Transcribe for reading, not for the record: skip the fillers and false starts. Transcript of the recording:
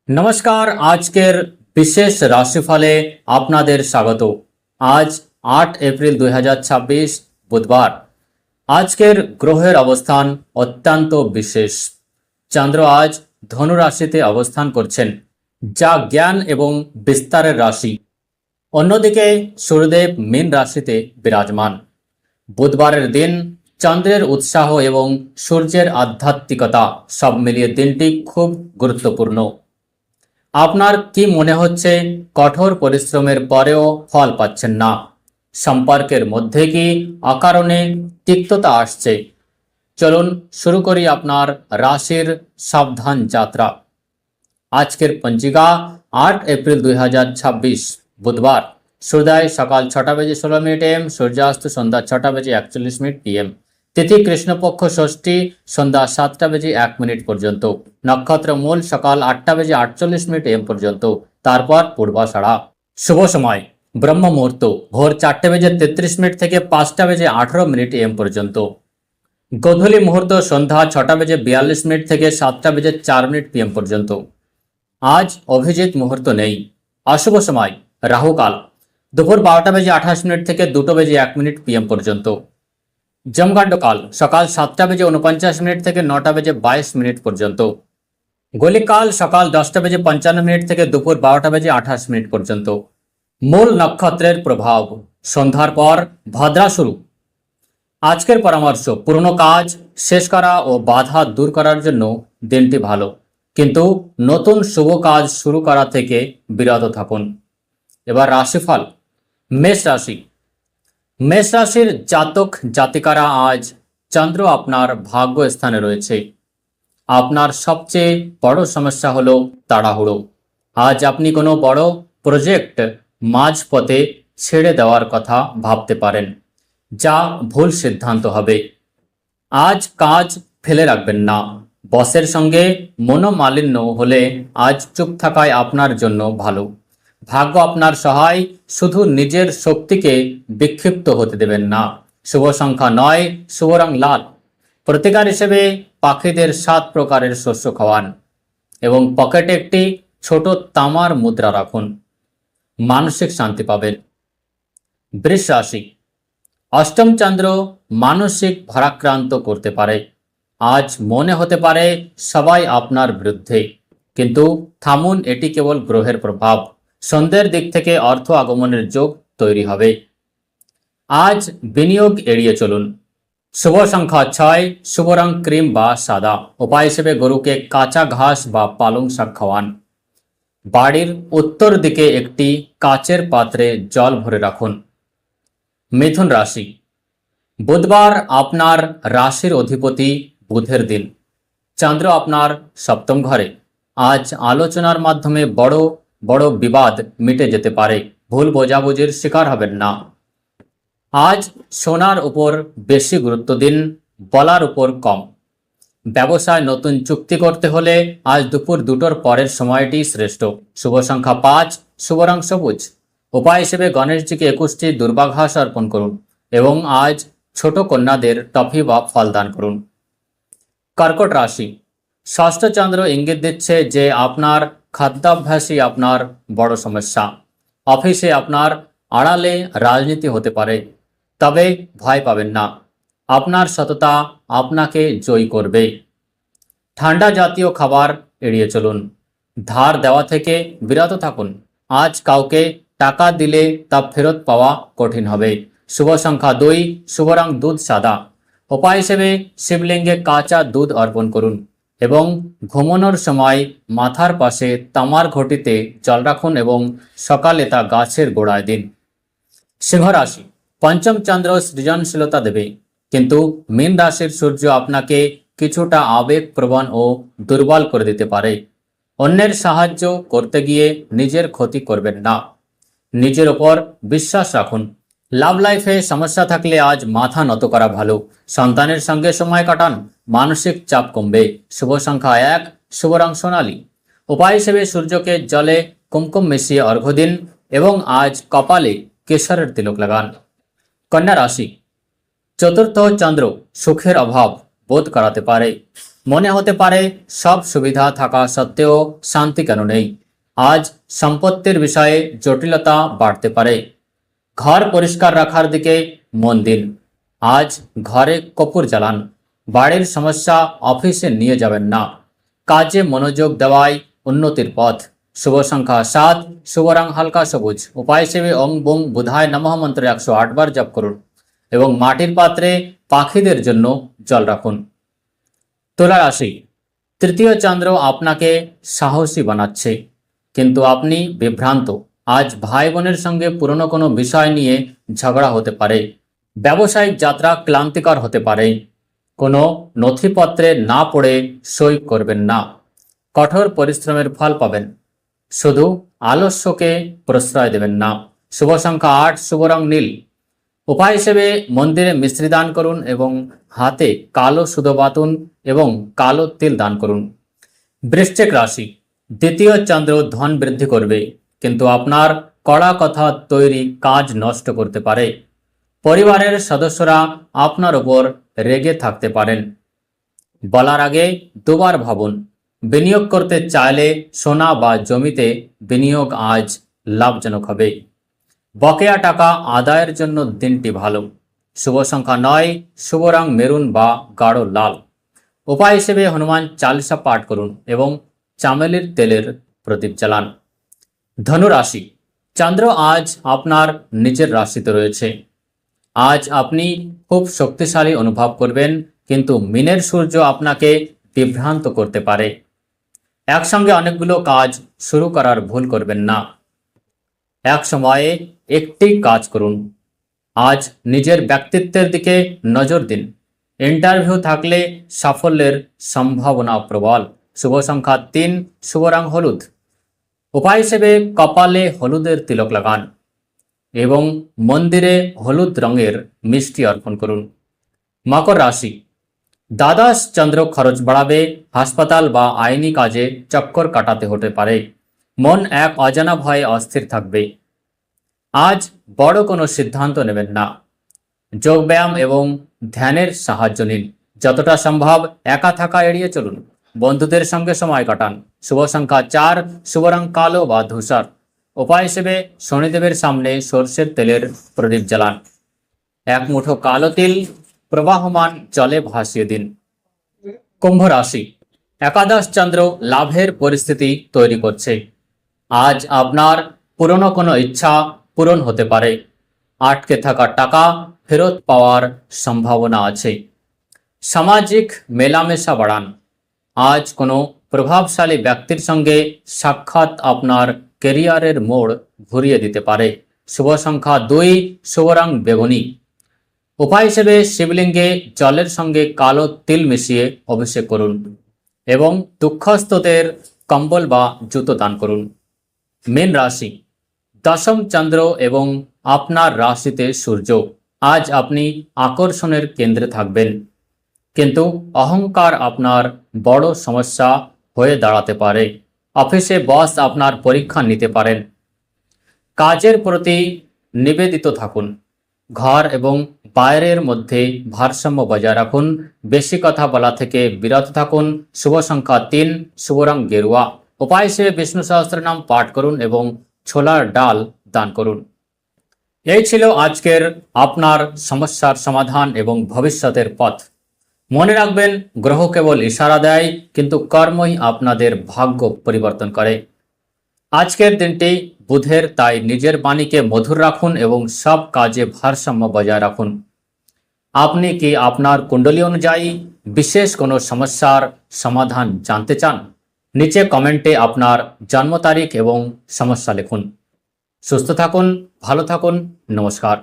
নমস্কার, আজকের বিশেষ রাশিফলে আপনাদের স্বাগত। আজ 8 এপ্রিল 2026 বুধবার। আজকের গ্রহের অবস্থান অত্যন্ত বিশেষ। চন্দ্র আজ ধনু রাশিতে অবস্থান করছেন, যা জ্ঞান এবং বিস্তারের রাশি। অন্যদিকে সূর্যদেব মীন রাশিতে বিরাজমান। বুধবারের দিন চন্দ্রের উৎসাহ এবং সূর্যের আধ্যাত্মিকতা সব মিলিয়ে দিনটি খুব গুরুত্বপূর্ণ। আপনার কি মনে হচ্ছে কঠোর পরিশ্রমের পরেও ফল পাচ্ছেন না? সম্পর্কের মধ্যে কি অকারণে তিক্ততা আসছে? চলুন শুরু করি আপনার রাশির সাবধান যাত্রা। আজকের পঞ্জিকা 8 এপ্রিল 2026 বুধবার। সূর্যোদয় সকাল 6:16 AM, সূর্যাস্ত সন্ধ্যা 6:41 PM। তিথি কৃষ্ণপক্ষ ষষ্ঠী সন্ধ্যা 7:01 পর্যন্ত। নক্ষত্র মূল সকাল 8:48 AM পর্যন্ত, তারপর পূর্বাষাঢ়া। শুভ সময় ব্রহ্ম মুহূর্ত ভোর 4:33 থেকে 5:18 AM পর্যন্ত। গোধূলি মুহূর্ত সন্ধ্যা 6:42 থেকে 7:04 PM পর্যন্ত। আজ অভিজিৎ মুহূর্ত নেই। অশুভ সময় রাহুকাল দুপুর 12:28 থেকে 2:01 PM পর্যন্ত। যমগণ্ড কাল সকাল 7:49 থেকে 9:22 পর্যন্ত। গলিকাল সকাল 10:55 থেকে দুপুর 12:28 পর্যন্ত। মূল নক্ষত্রের প্রভাব সন্ধ্যার পর ভদ্রা শুরু। আজকের পরামর্শ, পুরনো কাজ শেষ করা ও বাধা দূর করার জন্য দিনটি ভালো, কিন্তু নতুন শুভ কাজ শুরু করা থেকে বিরত থাকুন। এবার রাশিফল। মেষ রাশি। মেষ রাশির জাতক জাতিকারা, আজ চন্দ্র আপনার ভাগ্য স্থানে রয়েছে। আপনার সবচেয়ে বড় সমস্যা হলো তাড়াহুড়ো। আজ আপনি কোনো বড় প্রজেক্ট মাঝপথে ছেড়ে দেওয়ার কথা ভাবতে পারেন, যা ভুল সিদ্ধান্ত হবে। আজ কাজ ফেলে রাখবেন না। বসের সঙ্গে মনোমালিন্য হলে আজ চুপ থাকাই আপনার জন্য ভালো। ভাগ্য আপনার সহায়, শুধু নিজের শক্তিকে বিক্ষিপ্ত হতে দেবেন না। শুভ সংখ্যা 9, শুভ রং লাল। প্রতিকার হিসেবে পাখিদের 7 প্রকারের শস্য খাওয়ান এবং পকেটে একটি ছোট তামার মুদ্রা রাখুন। মানসিক শান্তি পাবেন। বৃষ রাশি। অষ্টম চন্দ্র মানসিক ভারাক্রান্ত করতে পারে। আজ মনে হতে পারে সবাই আপনার বিরুদ্ধে, কিন্তু থামুন, এটি কেবল গ্রহের প্রভাব। সন্ধ্যের দিক থেকে অর্থ আগমনের যোগ তৈরি হবে। আজ বিনিয়োগ এড়িয়ে চলুন। শুভ সংখ্যা 6, শুভ রং ক্রিম বা সাদা। উপায় হিসেবে গরুকে কাঁচা ঘাস বা পালং শাক খাওয়ান। বাড়ির উত্তর দিকে একটি কাচের পাত্রে জল ভরে রাখুন। মিথুন রাশি। বুধবার আপনার রাশির অধিপতি বুধের দিন। চন্দ্র আপনার সপ্তম ঘরে। আজ আলোচনার মাধ্যমে বড় বড় বিবাদ মিটে যেতে পারে। ভুল বোঝাবুঝির শিকার হবেন না। আজ শোনার উপর বেশি গুরুত্ব দিন, বলার উপর কম। ব্যবসায় নতুন চুক্তি করতে হলে আজ দুপুর 2টোর পরের সময়টি শ্রেষ্ঠ। শুভ সংখ্যা 5, শুভ রং সবুজ। উপায় হিসেবে গণেশজিকে 21টি দুর্বাঘাস অর্পণ করুন এবং আজ ছোট কন্যাদের টফি বা ফল দান করুন। কর্কট রাশি। ষষ্ঠ চন্দ্র ইঙ্গিত দিচ্ছে যে আপনার খাদ্যাভ্যাসই আপনার বড় সমস্যা। অফিসে আপনার আড়ালে রাজনীতি হতে পারে, তবে ভয় পাবেন না। আপনার সততা আপনাকে জয়ী করবে। ঠান্ডা জাতীয় খাবার এড়িয়ে চলুন। ধার দেওয়া থেকে বিরত থাকুন। আজ কাউকে টাকা দিলে তা ফেরত পাওয়া কঠিন হবে। শুভ সংখ্যা 2, শুভ রং দুধ সাদা। উপায় হিসেবে শিবলিঙ্গে কাঁচা দুধ অর্পণ করুন এবং ঘুমানোর সময় মাথার পাশে তামার ঘটিতে জল রাখুন এবং সকালে তা গাছের গোড়ায় দিন। সিংহ রাশি। পঞ্চম চন্দ্র সৃজনশীলতা দেবে, কিন্তু মীন রাশির সূর্য আপনাকে কিছুটা আবেগপ্রবণ ও দুর্বল করে দিতে পারে। অন্যের সাহায্য করতে গিয়ে নিজের ক্ষতি করবেন না। নিজের ওপর বিশ্বাস রাখুন। লাভ লাইফে সমস্যা থাকলে আজ মাথা নত করা ভালো। সন্তানের সঙ্গে সময় কাটান, মানসিক চাপ কমবে। শুভ সংখ্যা 1, শুভ রং সোনালী। উপায় হিসেবে সূর্যকে জলে কুমকুম মিশিয়ে অর্ঘ্য দিন এবং আজ কপালে কেশরের তিলক লাগান। কন্যা রাশি। চতুর্থ চন্দ্র সুখের অভাব বোধ করাতে পারে। মনে হতে পারে সব সুবিধা থাকা সত্ত্বেও শান্তি কেন নেই। আজ সম্পত্তির বিষয়ে জটিলতা বাড়তে পারে। ঘর পরিষ্কার রাখার দিকে মন দিন। আজ ঘরে কর্পূর জ্বালান। বাড়ির সমস্যা অফিসে নিয়ে যাবেন না। কাজে মনোযোগ দেওয়াই উন্নতির পথ। শুভ সংখ্যা 7, শুভ রং হালকা সবুজ। উপায় হিসেবে ওং বং বুধায় নমঃ মন্ত্র 108 বার জপ করুন এবং মাটির পাত্রে পাখিদের জন্য জল রাখুন। তুলা রাশি, তৃতীয় চন্দ্র আপনাকে সাহসী বানাচ্ছে, কিন্তু আপনি বিভ্রান্ত। আজ ভাই বোনের সঙ্গে পুরনো কোনো বিষয় নিয়ে ঝগড়া হতে পারে। ব্যবসায়িক যাত্রা ক্লান্তিকর হতে পারে। কোনো নথিপত্রে না পড়ে সই করবেন না। কঠোর পরিশ্রমের ফল পাবেন। শুধু আলস্যকে প্রশ্রয় দেবেন না। শুভ সংখ্যা 8, শুভ রং নীল। উপায় হিসেবে মন্দিরে মিশ্রি দান করুন এবং হাতে কালো সুতো বাঁধুন এবং কালো তিল দান করুন। বৃশ্চিক রাশি, দ্বিতীয় চন্দ্র ধন বৃদ্ধি করবে, কিন্তু আপনার কড়া কথা তৈরি কাজ নষ্ট করতে পারে। পরিবারের সদস্যরা আপনার উপর রেগে থাকতে পারেন। বলার আগে দুবার ভাবুন। বিনিয়োগ করতে চাইলে সোনা বা জমিতে বিনিয়োগ আজ লাভজনক হবে। বকেয়া টাকা আদায়ের জন্য দিনটি ভালো। শুভ সংখ্যা 9, শুভ রং মেরুন বা গাঢ় লাল। উপায় হিসেবে হনুমান চালিসা পাঠ করুন এবং চামেলির তেলের প্রদীপ জ্বালান। ধনু রাশি, চন্দ্র আজ আপনার নিজের রাশিতে রয়েছে। আজ আপনি খুব শক্তিশালী অনুভব করবেন, কিন্তু মিনের সূর্য আপনাকে বিভ্রান্ত করতে পারে। একসঙ্গে অনেকগুলো কাজ শুরু করার ভুল করবেন না। এক সময়ে একটি কাজ করুন। আজ নিজের ব্যক্তিত্বের দিকে নজর দিন। ইন্টারভিউ থাকলে সাফল্যের সম্ভাবনা প্রবল। শুভ সংখ্যা 3, শুভ রং হলুদ। উপায় হিসেবে কপালে হলুদের তিলক লাগান এবং মন্দিরে হলুদ রঙের মিষ্টি অর্পণ করুন। মকর রাশি, দ্বাদশ চন্দ্র খরচ বাড়াবে। হাসপাতাল বা আইনি কাজে চক্কর কাটাতে হতে পারে। মন এক অজানা ভয়ে অস্থির থাকবে। আজ বড় কোনো সিদ্ধান্ত নেবেন না। যোগব্যায়াম এবং ধ্যানের সাহায্য নিন। যতটা সম্ভব একা থাকা এড়িয়ে চলুন। বন্ধুদের সঙ্গে সময় কাটান। শুভ সংখ্যা 4, শুভ রং কালো বা ধূসর। উপায় হিসেবে শনিদেবের সামনে সর্ষের তেলের প্রদীপ জ্বালান। এক মুঠো কালো তিল প্রবাহমান জলে ভাসিয়ে দিন। কুম্ভ রাশি, একাদশ চন্দ্র লাভের পরিস্থিতি তৈরি করছে। আজ আপনার পুরনো কোনো ইচ্ছা পূরণ হতে পারে। আটকে থাকা টাকা ফেরত পাওয়ার সম্ভাবনা আছে। সামাজিক মেলামেশা বাড়ান। আজ কোনো প্রভাবশালী ব্যক্তির সঙ্গে সাক্ষাৎ আপনার ক্যারিয়ারের মোড় ঘুরিয়ে দিতে পারে। শুভ সংখ্যা 2, শুভ রং বেগুনি। উপায় হিসেবে শিবলিঙ্গে জলের সঙ্গে কালো তিল মিশিয়ে অভিষেক করুন এবং দুঃখস্থদের কম্বল বা জুতো দান করুন। মীন রাশি, দশম চন্দ্র এবং আপনার রাশিতে সূর্য। আজ আপনি আকর্ষণের কেন্দ্রে থাকবেন, কিন্তু অহংকার আপনার বড় সমস্যা হয়ে দাঁড়াতে পারে। অফিসে বস আপনার পরীক্ষা নিতে পারেন। কাজের প্রতি নিবেদিত থাকুন। ঘর এবং বাইরের মধ্যে ভারসাম্য বজায় রাখুন। বেশি কথা বলা থেকে বিরত থাকুন। শুভ সংখ্যা 3, শুভ রং গেরুয়া। উপায় হিসেবে বিষ্ণু সহস্রনাম পাঠ করুন এবং ছোলার ডাল দান করুন। এই ছিল আজকের আপনার সমস্যার সমাধান এবং ভবিষ্যতের পথ। মনে রাখবেন, গ্রহ কেবল ইশারা দেয়, কিন্তু কর্মই আপনাদের ভাগ্য পরিবর্তন করে। আজকের দিনটি বুধের, তাই নিজের বাণীকে মধুর রাখুন এবং সব কাজে ভারসাম্য বজায় রাখুন। আপনি কি আপনার কুণ্ডলী অনুযায়ী বিশেষ কোনো সমস্যার সমাধান জানতে চান? নিচে কমেন্টে আপনার জন্ম তারিখ এবং সমস্যা লিখুন। সুস্থ থাকুন, ভালো থাকুন, নমস্কার।